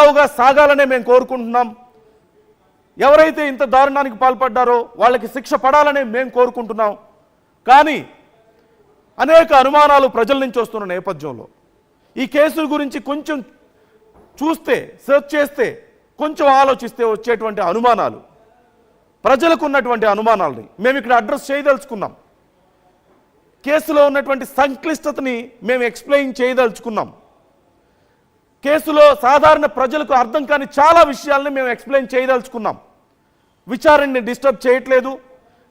సజావుగా సాగాలనే మేము కోరుకుంటున్నాం. ఎవరైతే ఇంత దారుణానికి పాల్పడ్డారో వాళ్ళకి శిక్ష పడాలనే మేము కోరుకుంటున్నాం. కానీ అనేక అనుమానాలు ప్రజల నుంచి వస్తున్న నేపథ్యంలో ఈ కేసుల గురించి కొంచెం చూస్తే, సెర్చ్ చేస్తే, కొంచెం ఆలోచిస్తే వచ్చేటువంటి అనుమానాలు, ప్రజలకు ఉన్నటువంటి అనుమానాలని మేము ఇక్కడ అడ్రస్ చేయదలుచుకున్నాం. కేసులో ఉన్నటువంటి సంక్లిష్టతని మేము ఎక్స్ప్లెయిన్ చేయదలుచుకున్నాం. కేసులో సాధారణ ప్రజలకు అర్థం కాని చాలా విషయాలని మేము ఎక్స్ప్లెయిన్ చేయదలుచుకున్నాం. విచారణని డిస్టర్బ్ చేయట్లేదు,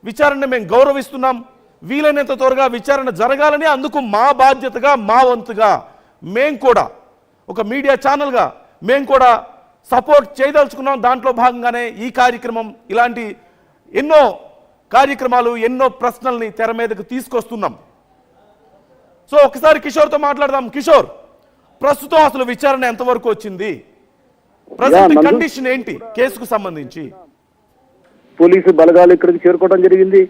విచారణని మేము గౌరవిస్తున్నాం. వీలైనంత త్వరగా విచారణ జరగాలని, అందుకు మా బాధ్యతగా, మా వంతుగా మేము కూడా ఒక మీడియా ఛానల్గా మేము కూడా సపోర్ట్ చేయదలుచుకున్నాం. దాంట్లో భాగంగానే ఈ కార్యక్రమం, ఇలాంటి ఎన్నో కార్యక్రమాలు, ఎన్నో ప్రశ్నల్ని తెర మీదకు తీసుకొస్తున్నాం. సో ఒకసారి కిషోర్తో మాట్లాడదాం. కిషోర్, ప్రస్తుతం అసలు విచారణ ఎంతవరకు వచ్చింది? ప్రజెంట్ కండిషన్ ఏంటి కేసుకు సంబంధించి? పోలీసు బలగాలు ఇక్కడికి చేరుకోవడం జరిగింది.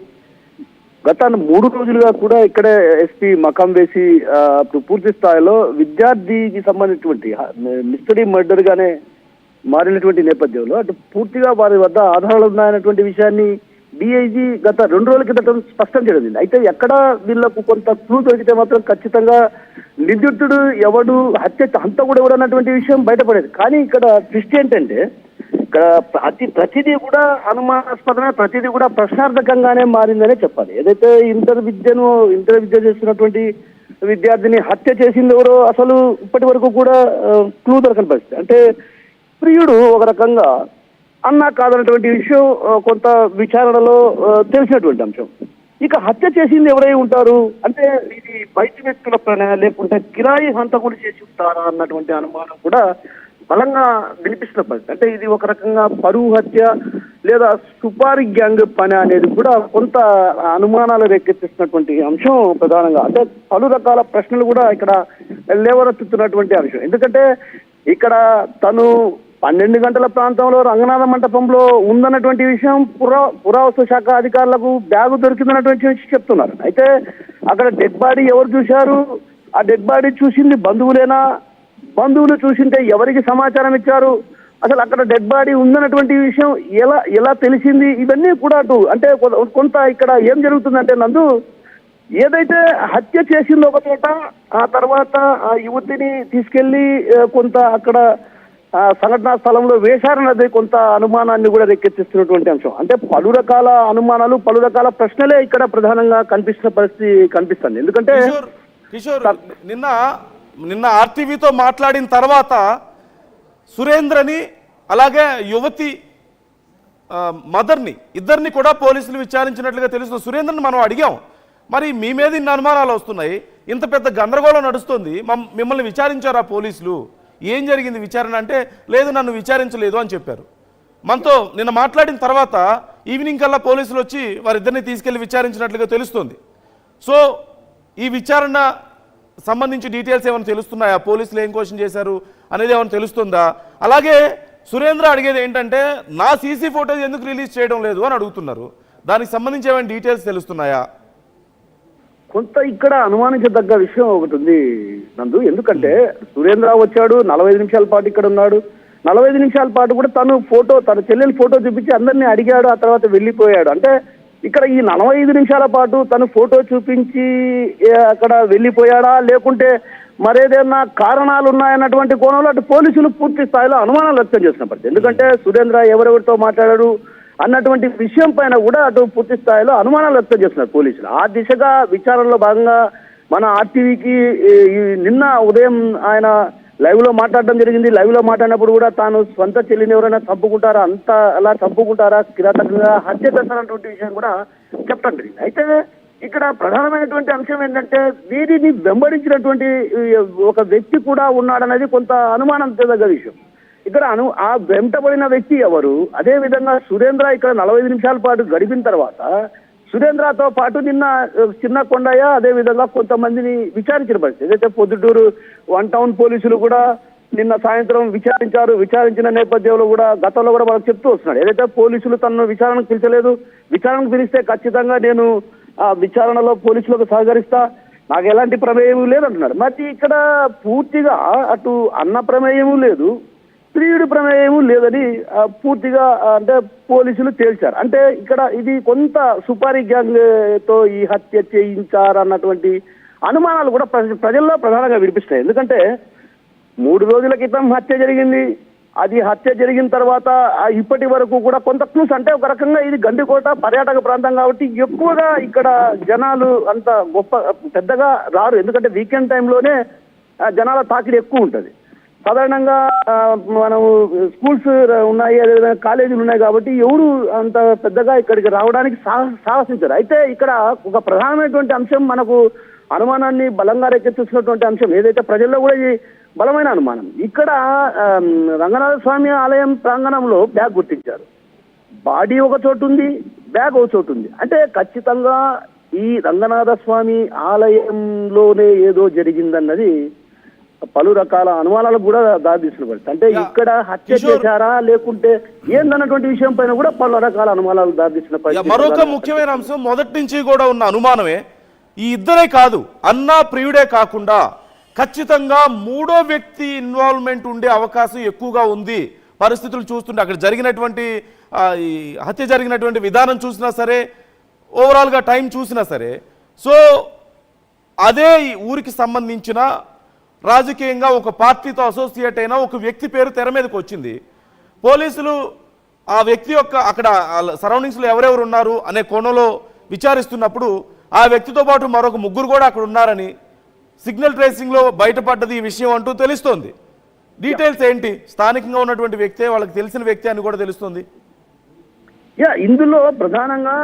గత 3 రోజులుగా కూడా ఇక్కడే ఎస్పీ మకాం వేసి పూర్తి స్థాయిలో విద్యార్థికి సంబంధించినటువంటి మిస్టరీ మర్డర్ గానే మారినటువంటి నేపథ్యంలో అటు పూర్తిగా వారి వద్ద ఆధారాలు ఉన్నాయన్నటువంటి విషయాన్ని డిఐజీ గత 2 రోజుల క్రితం స్పష్టం చేయడం. అయితే ఎక్కడ వీళ్లకు కొంత క్లూ దొరికితే మాత్రం ఖచ్చితంగా నిందితుడు ఎవడు, హంతకుడు ఎవడు అన్నటువంటి విషయం బయటపడేది. కానీ ఇక్కడ ట్విస్ట్ ఏంటంటే ఇక్కడ ప్రతిదీ కూడా అనుమానాస్పదమే, ప్రతిదీ కూడా ప్రశ్నార్థకంగానే మారిందనే చెప్పాలి. ఏదైతే ఇంటర్ విద్య చేస్తున్నటువంటి విద్యార్థిని హత్య చేసింది ఎవరో అసలు ఇప్పటి వరకు కూడా క్లూ దొరకని పరిస్థితి. అంటే ప్రియుడు ఒక రకంగా అన్నా కాదన్నటువంటి విషయం కొంత విచారణలో తెలిసినటువంటి అంశం. ఇక హత్య చేసింది ఎవరై ఉంటారు అంటే ఇది బయట వ్యక్తుల పైన, లేకుంటే కిరాయి హంతకులు చేసి ఉంటారా అన్నటువంటి అనుమానం కూడా బలంగా వినిపిస్తున్న పరిస్థితి. అంటే ఇది ఒక రకంగా పరువు హత్య లేదా సుపారీ గ్యాంగ్ పని అనేది కూడా కొంత అనుమానాలు రేకెత్తిస్తున్నటువంటి అంశం ప్రధానంగా. అంటే పలు రకాల ప్రశ్నలు కూడా ఇక్కడ లేవనెత్తుతున్నటువంటి అంశం. ఎందుకంటే ఇక్కడ తను 12 గంటల ప్రాంతంలో రంగనాథ మంటపంలో ఉందన్నటువంటి విషయం పురావస్తు శాఖ అధికారులకు బ్యాగు దొరికిందన్నటువంటి విషయం చెప్తున్నారు. అయితే అక్కడ డెడ్ బాడీ ఎవరు చూశారు? ఆ డెడ్ బాడీ చూసింది బంధువులేనా? బంధువులు చూసింటే ఎవరికి సమాచారం ఇచ్చారు? అసలు అక్కడ డెడ్ బాడీ ఉందన్నటువంటి విషయం ఎలా తెలిసింది? ఇవన్నీ కూడా అంటే కొంత ఇక్కడ ఏం జరుగుతుందంటే నందు, ఏదైతే హత్య చేసిందో ఒక చోట, ఆ తర్వాత ఆ యువతిని తీసుకెళ్లి కొంత అక్కడ సంఘటనా స్థలంలో వేశారన్నది కొంత అనుమానాన్ని కూడా రేకెత్తిస్తున్నటువంటి అంశం. అంటే పలు రకాల అనుమానాలు, పలు రకాల ప్రశ్నలే ఇక్కడ ప్రధానంగా కనిపిస్తున్న పరిస్థితి కనిపిస్తుంది. ఎందుకంటే కిషోర్, నిన్న ఆర్టీవీతో మాట్లాడిన తర్వాత సురేంద్రని అలాగే యువతి మదర్ని ఇద్దరిని కూడా పోలీసులు విచారించినట్లుగా తెలుస్తుంది. సురేంద్రని మనం అడిగాం, మరి మీ మీద ఇన్ని అనుమానాలు వస్తున్నాయి, ఇంత పెద్ద గందరగోళం నడుస్తుంది, మిమ్మల్ని విచారించారా పోలీసులు? ఏం జరిగింది విచారణ అంటే, లేదు నన్ను విచారించలేదు అని చెప్పారు. మనతో నిన్న మాట్లాడిన తర్వాత ఈవినింగ్ కల్లా పోలీసులు వచ్చి వారిద్దరిని తీసుకెళ్లి విచారించినట్లుగా తెలుస్తుంది. సో ఈ విచారణ సంబంధించి డీటెయిల్స్ ఏమైనా తెలుస్తున్నాయా? పోలీసులు ఏం క్వశ్చన్ చేశారు అనేది ఏమైనా తెలుస్తుందా? అలాగే సురేంద్ర అడిగేది ఏంటంటే, నా సీసీ ఫోటోస్ ఎందుకు రిలీజ్ చేయడం లేదు అని అడుగుతున్నారు. దానికి సంబంధించి ఏమైనా డీటెయిల్స్ తెలుస్తున్నాయా? కొంత ఇక్కడ అనుమానించదగ్గ విషయం ఒకటి ఉంది నందు. ఎందుకంటే సురేంద్ర వచ్చాడు, 45 నిమిషాల పాటు ఇక్కడ ఉన్నాడు. 45 నిమిషాల పాటు కూడా తన చెల్లెలు ఫోటో చూపించి అందరినీ అడిగాడు, ఆ తర్వాత వెళ్ళిపోయాడు. అంటే ఇక్కడ ఈ 45 నిమిషాల పాటు తను ఫోటో చూపించి అక్కడ వెళ్ళిపోయాడా, లేకుంటే మరేదైనా కారణాలు ఉన్నాయన్నటువంటి కోణంలో అటు పోలీసులు పూర్తి స్థాయిలో అనుమానాలు వ్యక్తం చేస్తున్నప్పటికీ, ఎందుకంటే సురేంద్ర ఎవరెవరితో మాట్లాడాడు అన్నటువంటి విషయం పైన కూడా అటు పూర్తి స్థాయిలో అనుమానాలు వ్యక్తం చేస్తున్నారు పోలీసులు. ఆ దిశగా విచారణలో భాగంగా మన ఆర్టీవీకి నిన్న ఉదయం ఆయన లైవ్ లో మాట్లాడడం జరిగింది. లైవ్ లో మాట్లాడినప్పుడు కూడా తాను సొంత చెల్లిని ఎవరైనా చంపుకుంటారా, అలా చంపుకుంటారా, కిరాతకంగా హత్య చేస్తారన్నటువంటి విషయం కూడా చెప్పడం జరిగింది. అయితే ఇక్కడ ప్రధానమైనటువంటి అంశం ఏంటంటే, వీరిని వెంబడించినటువంటి ఒక వ్యక్తి కూడా ఉన్నాడనేది కొంత అనుమానం తగ్గ విషయం. ఇక్కడ ఆ వెంటబడిన వ్యక్తి ఎవరు? అదే విధంగా సురేంద్ర ఇక్కడ 45 నిమిషాల పాటు గడిపిన తర్వాత సురేంద్రతో పాటు నిన్న చిన్న కొండయ్య అదే విధంగా కొంతమందిని విచారించిన పరిస్థితి. ఏదైతే పొద్దుటూరు 1 టౌన్ పోలీసులు కూడా నిన్న సాయంత్రం విచారించిన నేపథ్యంలో కూడా గతంలో కూడా వాళ్ళకి చెప్తూ వస్తున్నాడు. ఏదైతే పోలీసులు తనను విచారణకు పిలిచలేదు, విచారణకు పిలిస్తే ఖచ్చితంగా నేను ఆ విచారణలో పోలీసులకు సహకరిస్తా, నాకు ఎలాంటి ప్రమేయం లేదంటున్నాడు. మరి ఇక్కడ పూర్తిగా అటు అన్న ప్రమేయం లేదు, ప్రియుడి ప్రమేయం లేదని పూర్తిగా అంటే పోలీసులు తేల్చారు. అంటే ఇక్కడ ఇది కొంత సుపారీ గ్యాంగ్ తో ఈ హత్య చేయించారన్నటువంటి అనుమానాలు కూడా ప్రజల్లో ప్రధానంగా వినిపిస్తాయి. ఎందుకంటే 3 రోజుల క్రితం హత్య జరిగింది. అది హత్య జరిగిన తర్వాత ఇప్పటి వరకు కూడా కొంత క్లూస్, అంటే ఒక రకంగా ఇది గండికోట పర్యాటక ప్రాంతం కాబట్టి ఎక్కువగా ఇక్కడ జనాలు అంత పెద్దగా రారు. ఎందుకంటే వీకెండ్ టైంలోనే జనాల తాకిడి ఎక్కువ ఉంటుంది. సాధారణంగా మనము స్కూల్స్ ఉన్నాయి, అదేవిధంగా కాలేజీలు ఉన్నాయి కాబట్టి ఎవరు అంత పెద్దగా ఇక్కడికి రావడానికి సాహసించారు. అయితే ఇక్కడ ఒక ప్రధానమైనటువంటి అంశం, మనకు అనుమానాన్ని బలంగా రేకెత్తిస్తున్నటువంటి అంశం ఏదైతే ప్రజల్లో కూడా ఇది బలమైన అనుమానం. ఇక్కడ రంగనాథ స్వామి ఆలయం ప్రాంగణంలో బ్యాగ్ గుర్తించారు. బాడీ ఒక చోటు ఉంది, బ్యాగ్ ఒక చోటు ఉంది. అంటే ఖచ్చితంగా ఈ రంగనాథ స్వామి ఆలయంలోనే ఏదో జరిగిందన్నది పలు రకాల అనుమానాలకు కూడా దారితీసిన పరిస్థితి. అంటే ఇక్కడ హత్య చేశారా లేకుంటే ఏందన్నటువంటి విషయం పైన కూడా పలు రకాల అనుమానాలు దారితీసిన పరిస్థితి. మరొక ముఖ్యమైన అంశం, మొదటి నుంచి కూడా ఉన్న అనుమానమే, ఈ ఇద్దరే కాదు, అన్నా ప్రియుడే కాకుండా ఖచ్చితంగా 3వ వ్యక్తి ఇన్వాల్వ్మెంట్ ఉండే అవకాశం ఎక్కువగా ఉంది. పరిస్థితులు చూస్తుంటే అక్కడ జరిగినటువంటి ఈ హత్య జరిగినటువంటి విధానం చూసినా సరే, ఓవరాల్గా టైం చూసినా సరే, సో అదే ఈ ఊరికి సంబంధించిన రాజకీయంగా ఒక పార్టీతో అసోసియేట్ అయిన ఒక వ్యక్తి పేరు తెర మీదకి వచ్చింది. పోలీసులు ఆ వ్యక్తి యొక్క అక్కడ సరౌండింగ్స్లో ఎవరెవరు ఉన్నారు అనే కోణంలో విచారిస్తున్నప్పుడు ఆ వ్యక్తితో పాటు మరొక 3 కూడా అక్కడ ఉన్నారని సిగ్నల్ ట్రేసింగ్లో బయటపడ్డది ఈ విషయం అంటూ తెలుస్తోంది. డీటెయిల్స్ ఏంటి? స్థానికంగా ఉన్నటువంటి వ్యక్తే, వాళ్ళకి తెలిసిన వ్యక్తి అని కూడా తెలుస్తుంది. ఇందులో ప్రధానంగా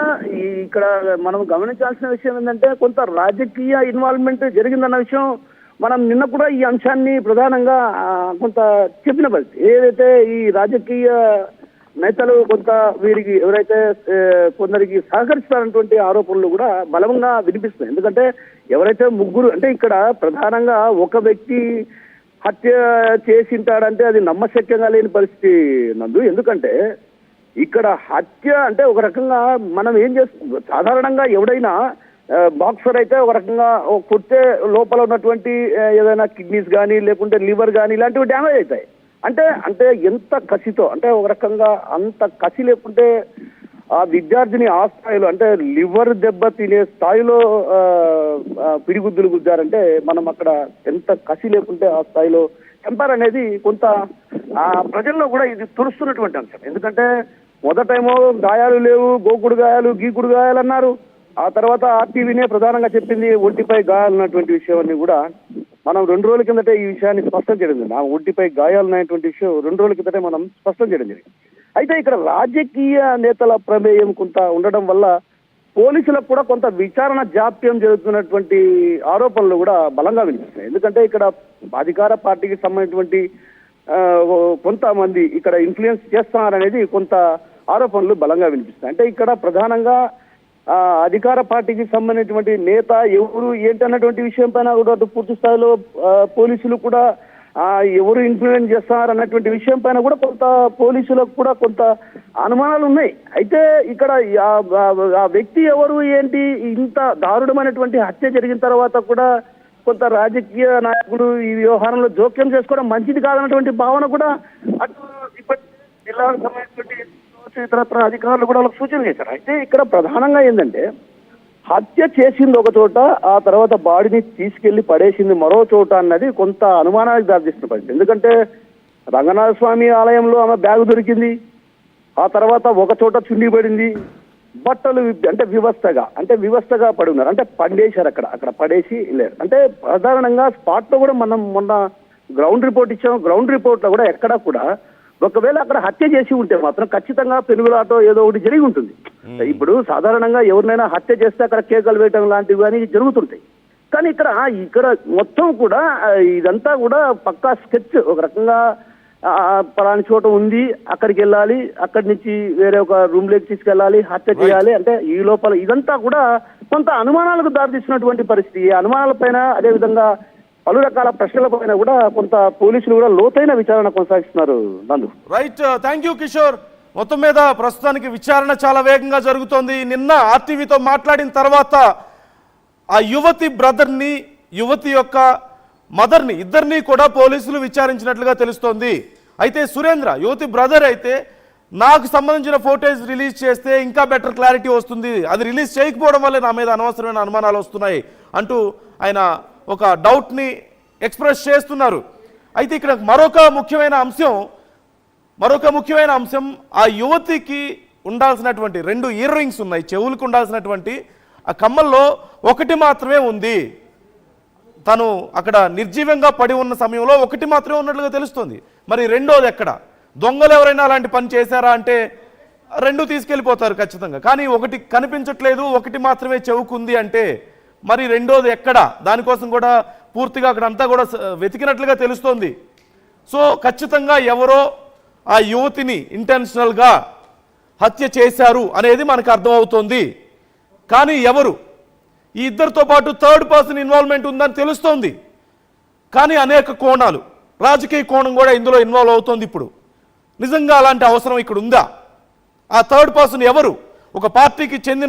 ఇక్కడ మనం గమనించాల్సిన విషయం ఏంటంటే కొంత రాజకీయ ఇన్వాల్వ్మెంట్ జరిగిందన్న విషయం మనం నిన్న కూడా ఈ అంశాన్ని ప్రధానంగా కొంత చెప్పిన పరిస్థితి. ఏదైతే ఈ రాజకీయ నేతలు కొంత వీరికి ఎవరైతే కొందరికి సహకరిస్తారన్నటువంటి ఆరోపణలు కూడా బలంగా వినిపిస్తున్నాయి. ఎందుకంటే ఎవరైతే 3, అంటే ఇక్కడ ప్రధానంగా ఒక వ్యక్తి హత్య చేసింటాడంటే అది నమ్మశక్యంగా లేని పరిస్థితి నందు. ఎందుకంటే ఇక్కడ హత్య అంటే ఒక రకంగా మనం ఏం చేస్తాం, సాధారణంగా ఎవడైనా బాక్సర్ అయితే ఒక రకంగా కొట్టే లోపల ఉన్నటువంటి ఏదైనా కిడ్నీస్ కానీ లేకుంటే లివర్ కానీ ఇలాంటివి డ్యామేజ్ అవుతాయి. అంటే ఎంత కసితో, అంటే ఒక రకంగా అంత కసి లేకుంటే ఆ విద్యార్థిని ఆ స్థాయిలో, అంటే లివర్ దెబ్బ తినే స్థాయిలో పిడిగుద్దులు గుద్దారంటే మనం అక్కడ ఎంత కసి లేకుంటే ఆ స్థాయిలో చంపారనేది కొంత ప్రజల్లో కూడా ఇది తుడుస్తున్నటువంటి అంశం. ఎందుకంటే మొదటేమో గాయాలు లేవు, గోకుడు గాయాలు గీకుడు గాయాలు అన్నారు. ఆ తర్వాత ఆర్టీవీనే ప్రధానంగా చెప్పింది ఒంటిపై గాయాలు ఉన్నటువంటి విషయాన్ని కూడా మనం 2 రోజుల కిందటే ఈ విషయాన్ని స్పష్టం చేయడం జరిగింది. ఆ ఒంటిపై గాయాలు ఉన్నటువంటి విషయం 2 రోజుల కిందటే మనం స్పష్టం చేయడం జరిగింది. అయితే ఇక్కడ రాజకీయ నేతల ప్రమేయం కొంత ఉండడం వల్ల పోలీసులకు కూడా కొంత విచారణ జాప్యం జరుగుతున్నటువంటి ఆరోపణలు కూడా బలంగా వినిపిస్తున్నాయి. ఎందుకంటే ఇక్కడ అధికార పార్టీకి సంబంధించినటువంటి కొంతమంది ఇక్కడ ఇన్ఫ్లుయెన్స్ చేస్తున్నారనేది కొంత ఆరోపణలు బలంగా వినిపిస్తున్నాయి. అంటే ఇక్కడ ప్రధానంగా అధికార పార్టీకి సంబంధించినటువంటి నేత ఎవరు ఏంటి అన్నటువంటి విషయం పైన కూడా పూర్తి స్థాయిలో పోలీసులు కూడా ఎవరు ఇన్ఫ్లుయెన్స్ చేస్తున్నారు అన్నటువంటి విషయం పైన కూడా కొంత పోలీసులకు కూడా కొంత అనుమానాలు ఉన్నాయి. అయితే ఇక్కడ ఆ వ్యక్తి ఎవరు ఏంటి, ఇంత దారుణమైనటువంటి హత్య జరిగిన తర్వాత కూడా కొంత రాజకీయ నాయకులు ఈ వ్యవహారంలో జోక్యం చేసుకోవడం మంచిది కాదన్నటువంటి భావన కూడా అటు ఇప్పటి జిల్లాకు సంబంధించినటువంటి ఇతరత్ర అధికారులు కూడా వాళ్ళకి సూచన చేశారు. అయితే ఇక్కడ ప్రధానంగా ఏంటంటే హత్య చేసింది ఒక చోట, ఆ తర్వాత బాడీని తీసుకెళ్లి పడేసింది మరో చోట అన్నది కొంత అనుమానానికి దారితీస్తున్న పరిస్థితి. ఎందుకంటే రంగనాథ స్వామి ఆలయంలో ఆమె బ్యాగ్ దొరికింది, ఆ తర్వాత ఒక చోట చుండి పడింది, బట్టలు అంటే వ్యవస్థగా పడి ఉన్నారు, అంటే పడేశారు, అక్కడ పడేసి లేరు. అంటే సాధారణంగా స్పాట్ లో కూడా మనం మొన్న గ్రౌండ్ రిపోర్ట్ ఇచ్చాం. గ్రౌండ్ రిపోర్ట్ లో కూడా ఎక్కడా కూడా ఒకవేళ అక్కడ హత్య చేసి ఉంటే మాత్రం ఖచ్చితంగా పెనుగులాటో ఏదో ఒకటి జరిగి ఉంటుంది. ఇప్పుడు సాధారణంగా ఎవరినైనా హత్య చేస్తే అక్కడ కేకలు వేయటం లాంటివి కానీ జరుగుతుంటాయి. కానీ ఇక్కడ మొత్తం కూడా ఇదంతా కూడా పక్కా స్కెచ్, ఒక రకంగా పలాని చోట ఉంది, అక్కడికి వెళ్ళాలి, అక్కడి నుంచి వేరే ఒక రూమ్ లోకి తీసుకెళ్ళాలి, హత్య చేయాలి, అంటే ఈ లోపల ఇదంతా కూడా కొంత అనుమానాలకు దారితీస్తున్నటువంటి పరిస్థితి. ఈ అనుమానాల పైన అదేవిధంగా పలు రకాల ప్రశ్నల పైన కూడా కొంత పోలీసులు కూడా లోతైన విచారణ కొనసాగిస్తున్నారు. నందు రైట్, థ్యాంక్ యూ కిషోర్. మొత్తం మీద ప్రస్తుతానికి విచారణ చాలా వేగంగా జరుగుతోంది. నిన్న ఆర్టీవీతో మాట్లాడిన తర్వాత ఆ యువతి బ్రదర్ని, యువతి యొక్క మదర్ని, ఇద్దరిని కూడా పోలీసులు విచారించినట్లుగా తెలుస్తోంది. అయితే సురేంద్ర యువతి బ్రదర్ అయితే నాకు సంబంధించిన ఫోటోస్ రిలీజ్ చేస్తే ఇంకా బెటర్ క్లారిటీ వస్తుంది, అది రిలీజ్ చేయకపోవడం వల్లే నా మీద అనవసరమైన అనుమానాలు వస్తున్నాయి అంటూ ఆయన ఒక డౌట్ని ఎక్స్ప్రెస్ చేస్తున్నారు. అయితే ఇక్కడ మరొక ముఖ్యమైన అంశం ఆ యువతికి ఉండాల్సినటువంటి 2 ఇయర్ రింగ్స్ ఉన్నాయి, చెవులకు ఉండాల్సినటువంటి ఆ కమ్మల్లో ఒకటి మాత్రమే ఉంది. తను అక్కడ నిర్జీవంగా పడి ఉన్న సమయంలో ఒకటి మాత్రమే ఉన్నట్లుగా తెలుస్తుంది. మరి రెండోది ఎక్కడ? దొంగలు ఎవరైనా అలాంటి పని చేశారా అంటే 2 తీసుకెళ్ళిపోతారు ఖచ్చితంగా, కానీ ఒకటి కనిపించట్లేదు, ఒకటి మాత్రమే చెవుకుంది అంటే మరి రెండోది ఎక్కడ? దానికోసం కూడా పూర్తిగా అక్కడంతా కూడా వెతికినట్లుగా తెలుస్తోంది. సో ఖచ్చితంగా ఎవరో ఆ యువతిని ఇంటెన్షనల్గా హత్య చేశారు అనేది మనకు అర్థమవుతోంది. కానీ ఎవరు? ఈ ఇద్దరితో పాటు థర్డ్ పర్సన్ ఇన్వాల్వ్మెంట్ ఉందని తెలుస్తోంది. కానీ అనేక కోణాలు, రాజకీయ కోణం కూడా ఇందులో ఇన్వాల్వ్ అవుతోంది. ఇప్పుడు నిజంగా అలాంటి అవసరం ఇక్కడ ఉందా? ఆ థర్డ్ పర్సన్ ఎవరు? ఒక పార్టీకి చెందిన